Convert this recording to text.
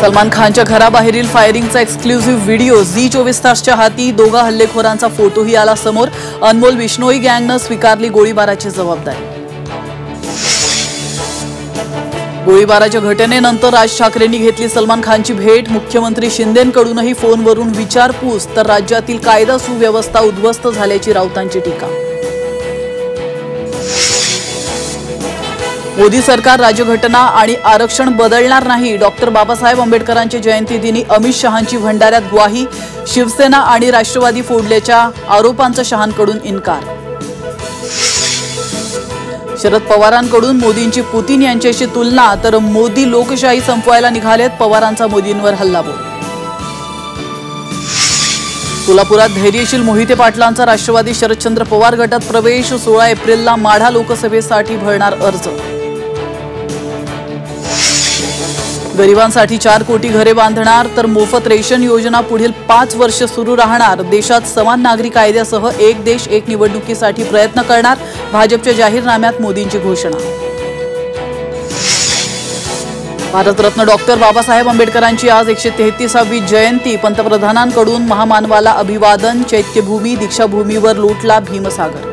सलमान खानच्या घराबाहेरील फायरिंगचा exclusive video झी24 तासच्या हाती. दोघा हल्लेखोरांचा फोटोही आला समोर. अनमोल बिश्नोई गँगनं स्वीकारली गोळीबाराची जबाबदारी. गोळीबाराच्या घटनेनंतर राज ठाकरेंनी घेतली सलमान खानची भेट. मुख्यमंत्री शिंदेंकडूनही फोनवरून विचारपूस. तर राज्यातील कायदा सुव्यवस्था उद्ध्वस्त झाल्याची राऊतांची टीका. मोदी सरकार राज्यघटना आणि आरक्षण बदलणार नाही. डॉक्टर बाबासाहेब आंबेडकरांच्या जयंतीदिनी अमित शहांची भंडाऱ्यात ग्वाही. शिवसेना आणि राष्ट्रवादी फोडल्याच्या आरोपांचा शहांकडून इन्कार. शरद पवारांकडून मोदींची पुतीन यांच्याशी तुलना. तर मोदी लोकशाही संपवायला निघालेत. पवारांचा मोदींवर हल्लाबोल. सोलापुरात धैर्यशील मोहिते पाटलांचा राष्ट्रवादी शरदचंद्र पवार गटात प्रवेश. 16 एप्रिलला माढा लोकसभेसाठी भरणार अर्ज. गरिबांसाठी 4 कोटी घरे बांधणार. तर मोफत रेशन योजना पुढील 5 वर्ष सुरू राहणार. देशात समान नागरी कायद्यासह एक देश एक निवडणुकीसाठी प्रयत्न करणार. भाजपच्या जाहीरनाम्यात मोदींची घोषणा. भारतरत्न डॉक्टर बाबासाहेब आंबेडकरांची आज 133वी जयंती. पंतप्रधानांकडून महामानवाला अभिवादन. चैत्यभूमी दीक्षाभूमीवर लोटला भीमसागर.